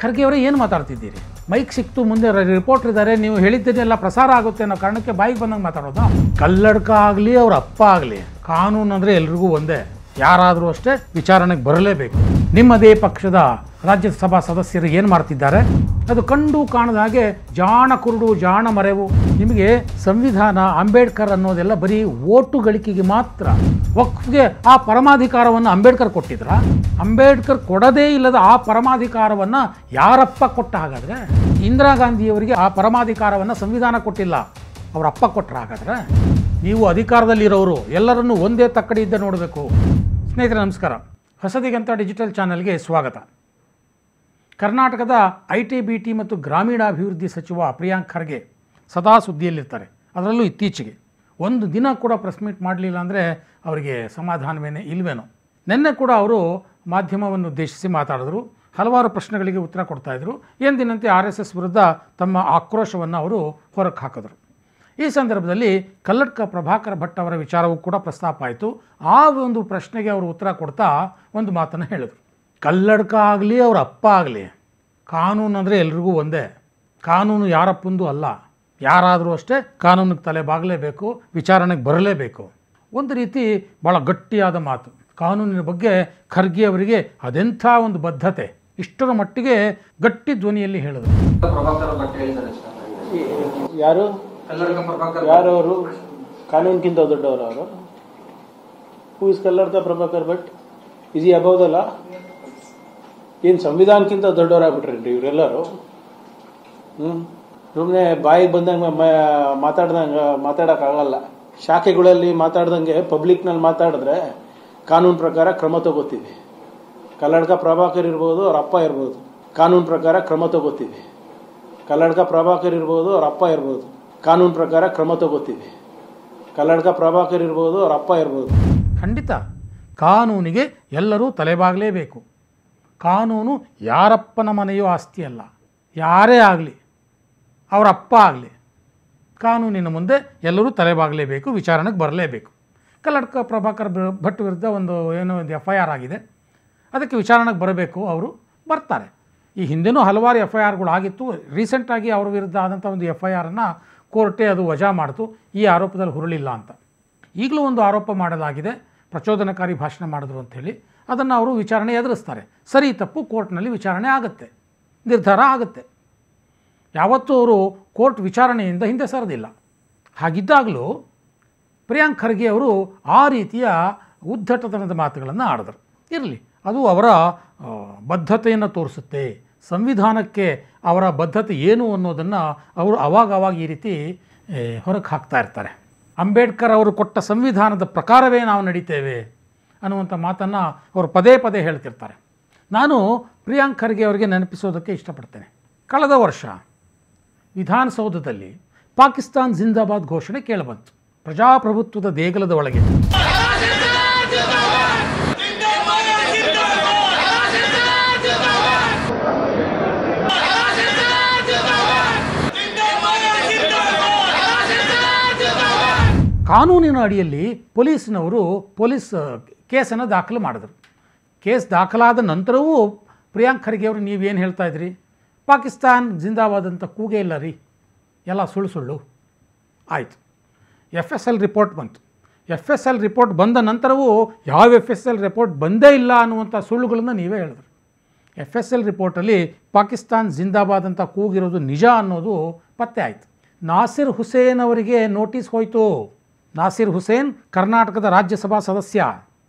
ಖರ್ಗೆ ಅವರೇ ಏನು ಮಾತಾಡ್ತಿದ್ದೀರಿ? ಮೈಕ್ ಸಿಕ್ತು, ಮುಂದೆ ರಿಪೋರ್ಟರ್ ಇದ್ದಾರೆ, ನೀವು ಹೇಳಿದ್ದನ್ನೆಲ್ಲ ಪ್ರಸಾರ ಆಗುತ್ತೆ ಅನ್ನೋ ಕಾರಣಕ್ಕೆ ಬಾಯಿಗೆ ಬಂದಂಗೆ ಮಾತಾಡೋದು. ಕಲ್ಲಡ್ಕ ಆಗಲಿ ಅವ್ರ ಅಪ್ಪ ಆಗಲಿ, ಕಾನೂನು ಅಂದರೆ ಎಲ್ರಿಗೂ ಒಂದೇ. ಯಾರಾದರೂ ಅಷ್ಟೇ ವಿಚಾರಣೆಗೆ ಬರಲೇಬೇಕು. ನಿಮ್ಮದೇ ಪಕ್ಷದ ರಾಜ್ಯಸಭಾ ಸದಸ್ಯರು ಏನು ಮಾಡ್ತಿದ್ದಾರೆ ಅದು ಕಂಡು ಕಾಣದ ಹಾಗೆ ಜಾಣ ಕುರುಡು ಜಾಣ ಮರೆವು. ನಿಮಗೆ ಸಂವಿಧಾನ, ಅಂಬೇಡ್ಕರ್ ಅನ್ನೋದೆಲ್ಲ ಬರೀ ಓಟು ಗಳಿಕೆಗೆ ಮಾತ್ರ. ವಕ್ಫ್ಗೆ ಆ ಪರಮಾಧಿಕಾರವನ್ನು ಅಂಬೇಡ್ಕರ್ ಕೊಟ್ಟಿದ್ರ? ಅಂಬೇಡ್ಕರ್ ಕೊಡದೇ ಇಲ್ಲದ ಆ ಪರಮಾಧಿಕಾರವನ್ನು ಯಾರಪ್ಪ ಕೊಟ್ಟ? ಹಾಗಾದರೆ ಇಂದಿರಾ ಗಾಂಧಿಯವರಿಗೆ ಆ ಪರಮಾಧಿಕಾರವನ್ನು ಸಂವಿಧಾನ ಕೊಟ್ಟಿಲ್ಲ, ಅವರ ಅಪ್ಪ ಕೊಟ್ಟರೆ. ಹಾಗಾದರೆ ನೀವು ಅಧಿಕಾರದಲ್ಲಿರೋರು ಎಲ್ಲರನ್ನೂ ಒಂದೇ ತಕ್ಕಡಿಯಿಂದ ನೋಡಬೇಕು. ಸ್ನೇಹಿತರೆ ನಮಸ್ಕಾರ, ಹೊಸದಿಗಂತ ಡಿಜಿಟಲ್ ಚಾನೆಲ್ಗೆ ಸ್ವಾಗತ. ಕರ್ನಾಟಕದ IT-BT ಮತ್ತು ಗ್ರಾಮೀಣಾಭಿವೃದ್ಧಿ ಸಚಿವ ಪ್ರಿಯಾಂಕ್ ಖರ್ಗೆ ಸದಾ ಸುದ್ದಿಯಲ್ಲಿರ್ತಾರೆ. ಅದರಲ್ಲೂ ಇತ್ತೀಚೆಗೆ ಒಂದು ದಿನ ಕೂಡ ಪ್ರೆಸ್ ಮೀಟ್ ಮಾಡಲಿಲ್ಲ ಅಂದರೆ ಅವರಿಗೆ ಸಮಾಧಾನವೇನೇ ಇಲ್ವೇನೋ. ನಿನ್ನೆ ಕೂಡ ಅವರು ಮಾಧ್ಯಮವನ್ನು ಉದ್ದೇಶಿಸಿ ಮಾತಾಡಿದ್ರು, ಹಲವಾರು ಪ್ರಶ್ನೆಗಳಿಗೆ ಉತ್ತರ ಕೊಡ್ತಾಯಿದ್ರು. ಎಂದಿನಂತೆ RSS ವಿರುದ್ಧ ತಮ್ಮ ಆಕ್ರೋಶವನ್ನು ಅವರು ಹೊರಗೆ ಹಾಕಿದ್ರು. ಈ ಸಂದರ್ಭದಲ್ಲಿ ಕಲ್ಲಡ್ಕ ಪ್ರಭಾಕರ್ ಭಟ್ ಅವರ ವಿಚಾರವೂ ಕೂಡ ಪ್ರಸ್ತಾಪ ಆಯಿತು. ಆ ಒಂದು ಪ್ರಶ್ನೆಗೆ ಅವರು ಉತ್ತರ ಕೊಡ್ತಾ ಒಂದು ಮಾತನ್ನು ಹೇಳಿದರು. ಕಲ್ಲಡ್ಕ ಆಗಲಿ ಅವ್ರ ಅಪ್ಪ ಆಗಲಿ, ಕಾನೂನು ಅಂದರೆ ಎಲ್ರಿಗೂ ಒಂದೇ. ಕಾನೂನು ಯಾರಪ್ಪಂದು ಅಲ್ಲ. ಯಾರಾದರೂ ಅಷ್ಟೇ ಕಾನೂನಿಗೆ ತಲೆ ಬಾಗಲೇಬೇಕು, ವಿಚಾರಣೆಗೆ ಬರಲೇಬೇಕು. ಒಂದು ರೀತಿ ಭಾಳ ಗಟ್ಟಿಯಾದ ಮಾತು. ಕಾನೂನಿನ ಬಗ್ಗೆ ಖರ್ಗೆ ಅವರಿಗೆ ಅದೆಂಥ ಒಂದು ಬದ್ಧತೆ, ಇಷ್ಟರ ಮಟ್ಟಿಗೆ ಗಟ್ಟಿ ಧ್ವನಿಯಲ್ಲಿ ಹೇಳಿದರು. ಯಾರವರು ಕಾನೂನಿಗಿಂತ ದೊಡ್ಡವರು? ಅವರು who is Kalladka Prabhakar Bhat? Is ಈ ಅಬೌವ್ ದ ಲಾ? ಏನು ಸಂವಿಧಾನಕ್ಕಿಂತ ದೊಡ್ಡವರಾಗ್ಬಿಟ್ರೇನ್ರಿ ಇವರೆಲ್ಲರೂ? ಸುಮ್ಮನೆ ಬಾಯಿಗೆ ಬಂದಂಗೆ ಮಾತಾಡೋಕ್ಕಾಗಲ್ಲ. ಶಾಖೆಗಳಲ್ಲಿ ಮಾತಾಡ್ದಂಗೆ ಪಬ್ಲಿಕ್ನಲ್ಲಿ ಮಾತಾಡಿದ್ರೆ ಕಾನೂನು ಪ್ರಕಾರ ಕ್ರಮ ತಗೋತೀವಿ. ಕಲ್ಲಡ್ಕ ಪ್ರಭಾಕರ್ ಇರ್ಬೋದು, ಅವ್ರ ಅಪ್ಪ ಇರ್ಬೋದು, ಕಾನೂನು ಪ್ರಕಾರ ಕ್ರಮ ತಗೋತೀವಿ. ಕಲ್ಲಡ್ಕ ಪ್ರಭಾಕರ್ ಇರ್ಬೋದು, ಅವ್ರ ಅಪ್ಪ ಇರ್ಬೋದು, ಕಾನೂನು ಪ್ರಕಾರ ಕ್ರಮ ತಗೋತೀವಿ. ಕಲ್ಲಡ್ಕ ಪ್ರಭಾಕರ್ ಇರ್ಬೋದು, ಅವ್ರ ಅಪ್ಪ ಇರ್ಬೋದು. ಖಂಡಿತ ಕಾನೂನಿಗೆ ಎಲ್ಲರೂ ತಲೆಬಾಗಲೇಬೇಕು. ಕಾನೂನು ಯಾರಪ್ಪನ ಮನೆಯೂ ಆಸ್ತಿ ಅಲ್ಲ. ಯಾರೇ ಆಗಲಿ, ಅವರ ಅಪ್ಪ ಆಗಲಿ, ಕಾನೂನಿನ ಮುಂದೆ ಎಲ್ಲರೂ ತಲೆಬಾಗಲೇಬೇಕು, ವಿಚಾರಣೆಗೆ ಬರಲೇಬೇಕು. ಕಲ್ಲಡ್ಕ ಪ್ರಭಾಕರ್ ಭಟ್ ವಿರುದ್ಧ ಒಂದು FIR ಆಗಿದೆ. ಅದಕ್ಕೆ ವಿಚಾರಣೆಗೆ ಬರಬೇಕು, ಅವರು ಬರ್ತಾರೆ. ಈ ಹಿಂದೆನೂ ಹಲವಾರು FIRಗಳು ಆಗಿತ್ತು. ರೀಸೆಂಟಾಗಿ ಅವ್ರ ವಿರುದ್ಧ ಆದಂಥ ಒಂದು FIRನ್ನು ಕೋರ್ಟೇ ಅದು ವಜಾ ಮಾಡಿತು, ಈ ಆರೋಪದಲ್ಲಿ ಹುರುಳಿಲ್ಲ ಅಂತ. ಈಗಲೂ ಒಂದು ಆರೋಪ ಮಾಡಲಾಗಿದೆ, ಪ್ರಚೋದನಕಾರಿ ಭಾಷಣ ಮಾಡಿದ್ರು ಅಂಥೇಳಿ. ಅದನ್ನು ಅವರು ವಿಚಾರಣೆ ಎದುರಿಸ್ತಾರೆ. ಸರಿ ತಪ್ಪು ಕೋರ್ಟ್ನಲ್ಲಿ ವಿಚಾರಣೆ ಆಗುತ್ತೆ, ನಿರ್ಧಾರ ಆಗುತ್ತೆ. ಯಾವತ್ತೂ ಅವರು ಕೋರ್ಟ್ ವಿಚಾರಣೆಯಿಂದ ಹಿಂದೆ ಸರಿದಿಲ್ಲ. ಹಾಗಿದ್ದಾಗಲೂ ಪ್ರಿಯಾಂಕ್ ಖರ್ಗೆ ಅವರು ಆ ರೀತಿಯ ಉದ್ದಟತನದ ಮಾತುಗಳನ್ನು ಆಡಿದರು. ಇರಲಿ, ಅದು ಅವರ ಬದ್ಧತೆಯನ್ನು ತೋರಿಸುತ್ತೆ. ಸಂವಿಧಾನಕ್ಕೆ ಅವರ ಬದ್ಧತೆ ಏನು ಅನ್ನೋದನ್ನು ಅವರು ಆವಾಗ ಈ ರೀತಿ ಹೊರಗೆ ಹಾಕ್ತಾ ಇರ್ತಾರೆ. ಅಂಬೇಡ್ಕರ್ ಅವರು ಕೊಟ್ಟ ಸಂವಿಧಾನದ ಪ್ರಕಾರವೇ ನಾವು ನಡೀತೇವೆ ಅನ್ನುವಂಥ ಮಾತನ್ನು ಅವರು ಪದೇ ಪದೇ ಹೇಳ್ತಿರ್ತಾರೆ. ನಾನು ಪ್ರಿಯಾಂಕ್ ಖರ್ಗೆ ಅವರಿಗೆ ನೆನಪಿಸೋದಕ್ಕೆ ಇಷ್ಟಪಡ್ತೇನೆ. ಕಳೆದ ವರ್ಷ ವಿಧಾನಸೌಧದಲ್ಲಿ ಪಾಕಿಸ್ತಾನ್ ಜಿಂದಾಬಾದ್ ಘೋಷಣೆ ಕೇಳಿಬಂತು. ಪ್ರಜಾಪ್ರಭುತ್ವದ ದೇಗುಲದ ಒಳಗೆ ಕಾನೂನಿನ ಅಡಿಯಲ್ಲಿ ಪೊಲೀಸ್ ಕೇಸನ್ನು ದಾಖಲು ಮಾಡಿದ್ರು. ಕೇಸ್ ದಾಖಲಾದ ನಂತರವೂ ಪ್ರಿಯಾಂಕ್ ಖರ್ಗೆ ಅವರು ನೀವೇನು ಹೇಳ್ತಾ ಇದ್ರಿ, ಪಾಕಿಸ್ತಾನ್ ಜಿಂದಾಬಾದ್ ಅಂತ ಕೂಗೇ ಇಲ್ಲ ರೀ, ಎಲ್ಲ ಸುಳ್ಳು ಆಯಿತು. FSL ರಿಪೋರ್ಟ್ ಬಂತು. FSL ರಿಪೋರ್ಟ್ ಬಂದ ನಂತರವೂ ಯಾವ FSL ರಿಪೋರ್ಟ್ ಬಂದೇ ಇಲ್ಲ ಅನ್ನುವಂಥ ಸುಳ್ಳುಗಳನ್ನು ನೀವೇ ಹೇಳಿದ್ರು. FSL ರಿಪೋರ್ಟಲ್ಲಿ ಪಾಕಿಸ್ತಾನ್ ಜಿಂದಾಬಾದ್ ಅಂತ ಕೂಗಿರೋದು ನಿಜ ಅನ್ನೋದು ಪತ್ತೆ ಆಯಿತು. ನಾಸಿರ್ ಹುಸೇನ್ ಅವರಿಗೆ ನೋಟಿಸ್ ಹೋಯಿತು. ನಾಸಿರ್ ಹುಸೇನ್ ಕರ್ನಾಟಕದ ರಾಜ್ಯಸಭಾ ಸದಸ್ಯ.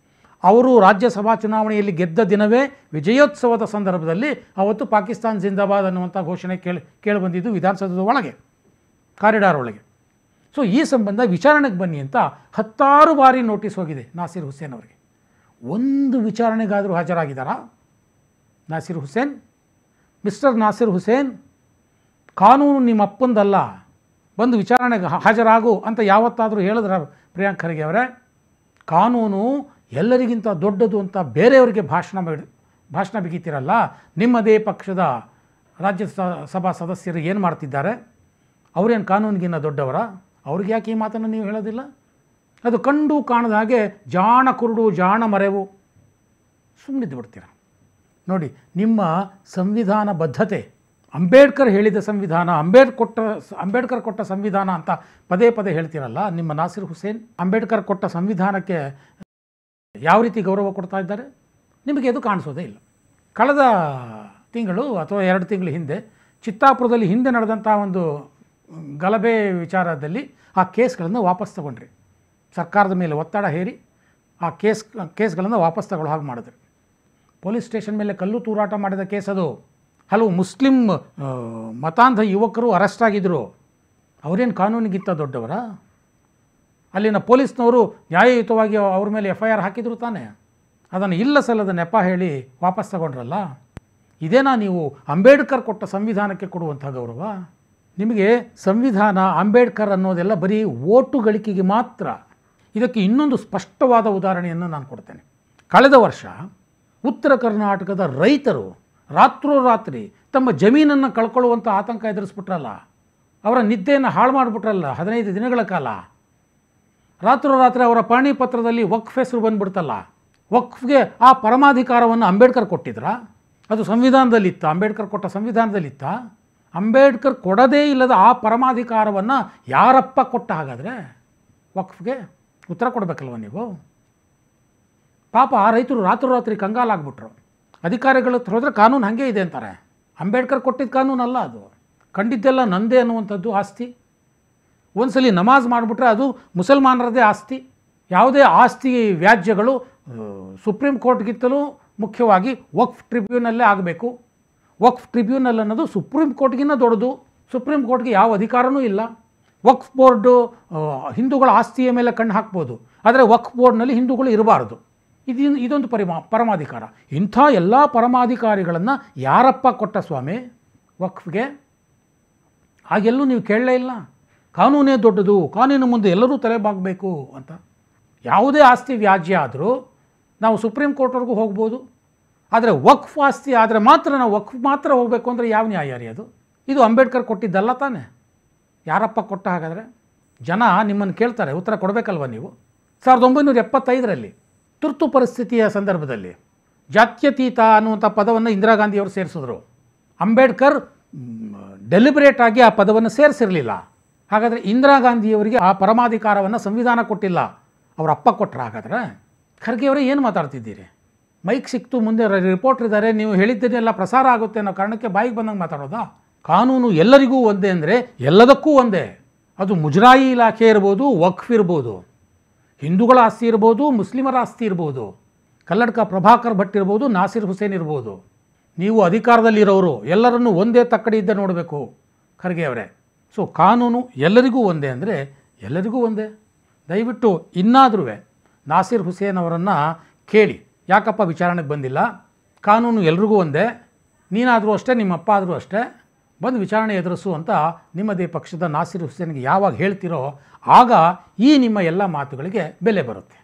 ಅವರು ರಾಜ್ಯಸಭಾ ಚುನಾವಣೆಯಲ್ಲಿ ಗೆದ್ದ ದಿನವೇ ವಿಜಯೋತ್ಸವದ ಸಂದರ್ಭದಲ್ಲಿ ಅವತ್ತು ಪಾಕಿಸ್ತಾನ್ ಜಿಂದಾಬಾದ್ ಅನ್ನುವಂಥ ಘೋಷಣೆ ಕೇಳಿಬಂದಿದ್ದು ವಿಧಾನಸೌಧದ ಒಳಗೆ, ಕಾರಿಡಾರ್ ಒಳಗೆ. ಸೊ ಈ ಸಂಬಂಧ ವಿಚಾರಣೆಗೆ ಬನ್ನಿ ಅಂತ 10 ಬಾರಿ ನೋಟಿಸ್ ಹೋಗಿದೆ ನಾಸಿರ್ ಹುಸೇನ್ ಅವರಿಗೆ. ಒಂದು ವಿಚಾರಣೆಗಾದರೂ ಹಾಜರಾಗಿದ್ದಾರಾ ನಾಸಿರ್ ಹುಸೇನ್? ಮಿಸ್ಟರ್ ನಾಸಿರ್ ಹುಸೇನ್, ಕಾನೂನು ನಿಮ್ಮ ಅಪ್ಪಂದಲ್ಲ, ಬಂದು ವಿಚಾರಣೆಗೆ ಹಾಜರಾಗು ಅಂತ ಯಾವತ್ತಾದರೂ ಹೇಳಿದ್ರ ಪ್ರಿಯಾಂಕ್ ಖರ್ಗೆ ಅವರೇ? ಕಾನೂನು ಎಲ್ಲರಿಗಿಂತ ದೊಡ್ಡದು ಅಂತ ಬೇರೆಯವರಿಗೆ ಭಾಷಣ ಬಿಗಿತೀರಲ್ಲ. ನಿಮ್ಮದೇ ಪಕ್ಷದ ರಾಜ್ಯಸಭಾ ಸದಸ್ಯರು ಏನು ಮಾಡ್ತಿದ್ದಾರೆ? ಅವರೇನು ಕಾನೂನಿಗಿನ್ನ ದೊಡ್ಡವರ? ಅವ್ರಿಗೆ ಯಾಕೆ ಈ ಮಾತನ್ನು ನೀವು ಹೇಳೋದಿಲ್ಲ? ಅದು ಕಂಡು ಕಾಣದ ಹಾಗೆ ಜಾಣ ಕುರುಡು ಜಾಣ ಮರೆವು. ಸುಮ್ಮನಿದ್ದು ಬಿಡ್ತೀರ. ನೋಡಿ, ನಿಮ್ಮ ಸಂವಿಧಾನ ಬದ್ಧತೆ, ಅಂಬೇಡ್ಕರ್ ಹೇಳಿದ ಸಂವಿಧಾನ, ಅಂಬೇಡ್ಕರ್ ಕೊಟ್ಟ ಸಂವಿಧಾನ ಅಂತ ಪದೇ ಪದೇ ಹೇಳ್ತೀರಲ್ಲ, ನಿಮ್ಮ ನಾಸಿರ್ ಹುಸೇನ್ ಅಂಬೇಡ್ಕರ್ ಕೊಟ್ಟ ಸಂವಿಧಾನಕ್ಕೆ ಯಾವ ರೀತಿ ಗೌರವ ಕೊಡ್ತಾ ಇದ್ದಾರೆ ನಿಮಗೆ ಅದು ಕಾಣಿಸೋದೇ ಇಲ್ಲ. ಕಳೆದ ತಿಂಗಳು ಅಥವಾ 2 ತಿಂಗಳ ಹಿಂದೆ ಚಿತ್ತಾಪುರದಲ್ಲಿ ಹಿಂದೆ ನಡೆದಂಥ ಒಂದು ಗಲಭೆ ವಿಚಾರದಲ್ಲಿ ಆ ಕೇಸ್ಗಳನ್ನು ವಾಪಸ್ ತಗೊಂಡ್ರಿ. ಸರ್ಕಾರದ ಮೇಲೆ ಒತ್ತಡ ಹೇರಿ ಆ ಕೇಸ್ಗಳನ್ನು ವಾಪಸ್ ತಗೊಳ್ಳೋ ಹಾಗೆ ಮಾಡಿದ್ರಿ. ಪೊಲೀಸ್ ಸ್ಟೇಷನ್ ಮೇಲೆ ಕಲ್ಲು ತೂರಾಟ ಮಾಡಿದ ಕೇಸ್ ಅದು. ಹಲವು ಮುಸ್ಲಿಂ ಮತಾಂಧ ಯುವಕರು ಅರೆಸ್ಟ್ ಆಗಿದ್ದರು. ಅವರೇನು ಕಾನೂನಿಗಿಂತ ದೊಡ್ಡವರ? ಅಲ್ಲಿನ ಪೊಲೀಸ್ನವರು ನ್ಯಾಯಯುತವಾಗಿ ಅವ್ರ ಮೇಲೆ FIR ಹಾಕಿದ್ರು ತಾನೆ. ಅದನ್ನು ಇಲ್ಲ ಸಲ್ಲದ ನೆಪ ಹೇಳಿ ವಾಪಸ್ ತಗೊಂಡ್ರಲ್ಲ. ಇದೇನಾ ನೀವು ಅಂಬೇಡ್ಕರ್ ಕೊಟ್ಟ ಸಂವಿಧಾನಕ್ಕೆ ಕೊಡುವಂಥ ಗೌರವ? ನಿಮಗೆ ಸಂವಿಧಾನ, ಅಂಬೇಡ್ಕರ್ ಅನ್ನೋದೆಲ್ಲ ಬರೀ ಓಟು ಗಳಿಕೆಗೆ ಮಾತ್ರ. ಇದಕ್ಕೆ ಇನ್ನೊಂದು ಸ್ಪಷ್ಟವಾದ ಉದಾಹರಣೆಯನ್ನು ನಾನು ಕೊಡ್ತೇನೆ. ಕಳೆದ ವರ್ಷ ಉತ್ತರ ಕರ್ನಾಟಕದ ರೈತರು ರಾತ್ರೋರಾತ್ರಿ ತಮ್ಮ ಜಮೀನನ್ನು ಕಳ್ಕೊಳ್ಳುವಂಥ ಆತಂಕ ಎದುರಿಸ್ಬಿಟ್ರಲ್ಲ, ಅವರ ನಿದ್ದೆಯನ್ನು ಹಾಳು ಮಾಡಿಬಿಟ್ರಲ್ಲ 15 ದಿನಗಳ ಕಾಲ. ರಾತ್ರೋರಾತ್ರಿ ಅವರ ಪಹಣಿ ಪತ್ರದಲ್ಲಿ ವಕ್ಫ್ ಹೆಸರು ಬಂದುಬಿಡ್ತಲ್ಲ. ವಕ್ಫ್ಗೆ ಆ ಪರಮಾಧಿಕಾರವನ್ನು ಅಂಬೇಡ್ಕರ್ ಕೊಟ್ಟಿದ್ರಾ? ಅದು ಸಂವಿಧಾನದಲ್ಲಿತ್ತ? ಅಂಬೇಡ್ಕರ್ ಕೊಟ್ಟ ಸಂವಿಧಾನದಲ್ಲಿತ್ತ? ಅಂಬೇಡ್ಕರ್ ಕೊಡದೇ ಇಲ್ಲದ ಆ ಪರಮಾಧಿಕಾರವನ್ನು ಯಾರಪ್ಪ ಕೊಟ್ಟ? ಹಾಗಾದರೆ ವಕ್ಫ್ಗೆ ಉತ್ತರ ಕೊಡಬೇಕಲ್ವ ನೀವು? ಪಾಪ ಆ ರೈತರು ರಾತ್ರೋರಾತ್ರಿ ಕಂಗಾಲಾಗ್ಬಿಟ್ರು. ಅಧಿಕಾರಿಗಳ ಹತ್ರ ಹೋದರೆ ಕಾನೂನು ಹಾಗೆ ಇದೆ ಅಂತಾರೆ. ಅಂಬೇಡ್ಕರ್ ಕೊಟ್ಟಿದ್ದ ಕಾನೂನಲ್ಲ ಅದು. ಕಂಡಿದ್ದೆಲ್ಲ ನಂದೇ ಅನ್ನುವಂಥದ್ದು ಆಸ್ತಿ. ಒಂದ್ಸಲಿ ನಮಾಜ್ ಮಾಡಿಬಿಟ್ರೆ ಅದು ಮುಸಲ್ಮಾನರದೇ ಆಸ್ತಿ. ಯಾವುದೇ ಆಸ್ತಿ ವ್ಯಾಜ್ಯಗಳು ಸುಪ್ರೀಂ ಕೋರ್ಟ್ಗಿಂತಲೂ ಮುಖ್ಯವಾಗಿ ವಕ್ಫ್ ಟ್ರಿಬ್ಯುನಲ್ಲೇ ಆಗಬೇಕು. ವಕ್ಫ್ ಟ್ರಿಬ್ಯುನಲ್ ಅನ್ನೋದು ಸುಪ್ರೀಂ ಕೋರ್ಟ್ಗಿನ್ನ ದೊಡ್ಡದು. ಸುಪ್ರೀಂ ಕೋರ್ಟ್ಗೆ ಯಾವ ಅಧಿಕಾರವೂ ಇಲ್ಲ. ವಕ್ಫ್ ಬೋರ್ಡು ಹಿಂದೂಗಳ ಆಸ್ತಿಯ ಮೇಲೆ ಕಣ್ಣು ಹಾಕ್ಬೋದು, ಆದರೆ ವಕ್ಫ್ ಬೋರ್ಡ್ನಲ್ಲಿ ಹಿಂದೂಗಳು ಇರಬಾರ್ದು. ಇದೊಂದು ಪರಮಾಧಿಕಾರ. ಇಂಥ ಎಲ್ಲ ಪರಮಾಧಿಕಾರಿಗಳನ್ನು ಯಾರಪ್ಪ ಕೊಟ್ಟ ಸ್ವಾಮಿ ವಕ್ಫ್ಗೆ? ಹಾಗೆಲ್ಲೂ ನೀವು ಕೇಳಲೇ ಇಲ್ಲ. ಕಾನೂನೇ ದೊಡ್ಡದು, ಕಾನೂನು ಮುಂದೆ ಎಲ್ಲರೂ ತಲೆಬಾಗಬೇಕು ಅಂತ. ಯಾವುದೇ ಆಸ್ತಿ ವ್ಯಾಜ್ಯ ಆದರೂ ನಾವು ಸುಪ್ರೀಂ ಕೋರ್ಟ್ವರೆಗೂ ಹೋಗ್ಬೋದು, ಆದರೆ ವಕ್ಫ್ ಆಸ್ತಿ ಆದರೆ ಮಾತ್ರ ನಾವು ವಕ್ಫ್ ಮಾತ್ರ ಹೋಗಬೇಕು ಅಂದರೆ ಯಾವ ನ್ಯಾಯ ರೀ ಅದು? ಇದು ಅಂಬೇಡ್ಕರ್ ಕೊಟ್ಟಿದ್ದಲ್ಲ ತಾನೆ. ಯಾರಪ್ಪ ಕೊಟ್ಟ? ಹಾಗಾದರೆ ಜನ ನಿಮ್ಮನ್ನು ಕೇಳ್ತಾರೆ, ಉತ್ತರ ಕೊಡಬೇಕಲ್ವ ನೀವು? 1975ರಲ್ಲಿ ತುರ್ತು ಪರಿಸ್ಥಿತಿಯ ಸಂದರ್ಭದಲ್ಲಿ ಜಾತ್ಯತೀತ ಅನ್ನುವಂಥ ಪದವನ್ನು ಇಂದಿರಾ ಗಾಂಧಿಯವರು ಸೇರಿಸಿದ್ರು. ಅಂಬೇಡ್ಕರ್ ಡೆಲಿಬ್ರೇಟ್ ಆಗಿ ಆ ಪದವನ್ನು ಸೇರಿಸಿರಲಿಲ್ಲ. ಹಾಗಾದರೆ ಇಂದಿರಾ ಗಾಂಧಿಯವರಿಗೆ ಆ ಪರಮಾಧಿಕಾರವನ್ನು ಸಂವಿಧಾನ ಕೊಟ್ಟಿಲ್ಲ, ಅವರ ಅಪ್ಪ ಕೊಟ್ಟರೆ? ಹಾಗಾದರೆ ಖರ್ಗೆಯವರೇ ಏನು ಮಾತಾಡ್ತಿದ್ದೀರಿ? ಮೈಕ್ ಸಿಕ್ತು, ಮುಂದೆ ರಿಪೋರ್ಟರ್ ಇದ್ದಾರೆ, ನೀವು ಹೇಳಿದ್ದನ್ನೆಲ್ಲ ಪ್ರಸಾರ ಆಗುತ್ತೆ ಅನ್ನೋ ಕಾರಣಕ್ಕೆ ಬಾಯಿಗೆ ಬಂದಂಗೆ ಮಾತಾಡೋದಾ? ಕಾನೂನು ಎಲ್ಲರಿಗೂ ಒಂದೇ ಅಂದರೆ ಎಲ್ಲದಕ್ಕೂ ಒಂದೇ. ಅದು ಮುಜರಾಯಿ ಇಲಾಖೆ ಇರ್ಬೋದು, ವಕ್ಫ್ ಇರ್ಬೋದು, ಹಿಂದೂಗಳ ಆಸ್ತಿ ಇರ್ಬೋದು, ಮುಸ್ಲಿಮರ ಆಸ್ತಿ ಇರ್ಬೋದು, ಕಲ್ಲಡ್ಕ ಪ್ರಭಾಕರ್ ಭಟ್ ಇರ್ಬೋದು, ನಾಸಿರ್ ಹುಸೇನ್ ಇರ್ಬೋದು. ನೀವು ಅಧಿಕಾರದಲ್ಲಿರೋರು ಎಲ್ಲರನ್ನೂ ಒಂದೇ ತಕ್ಕಡಿಯಿಂದ ನೋಡಬೇಕು ಖರ್ಗೆಯವರೇ. ಸೊ ಕಾನೂನು ಎಲ್ಲರಿಗೂ ಒಂದೇ ಅಂದರೆ ಎಲ್ಲರಿಗೂ ಒಂದೇ. ದಯವಿಟ್ಟು ಇನ್ನಾದರೂ ನಾಸಿರ್ ಹುಸೇನ್ ಅವರನ್ನು ಕೇಳಿ, ಯಾಕಪ್ಪ ವಿಚಾರಣೆಗೆ ಬಂದಿಲ್ಲ? ಕಾನೂನು ಎಲ್ರಿಗೂ ಒಂದೇ, ನೀನಾದರೂ ಅಷ್ಟೇ, ನಿಮ್ಮಪ್ಪ ಆದರೂ ಅಷ್ಟೇ, ಬಂದು ವಿಚಾರಣೆ ಎದುರಿಸು ಅಂತ ನಿಮ್ಮದೇ ಪಕ್ಷದ ನಾಸಿರ್ ಹುಸೇನ್ಗೆ ಯಾವಾಗ ಹೇಳ್ತಿರೋ ಆಗ ಈ ನಿಮ್ಮ ಎಲ್ಲ ಮಾತುಗಳಿಗೆ ಬೆಲೆ ಬರುತ್ತೆ.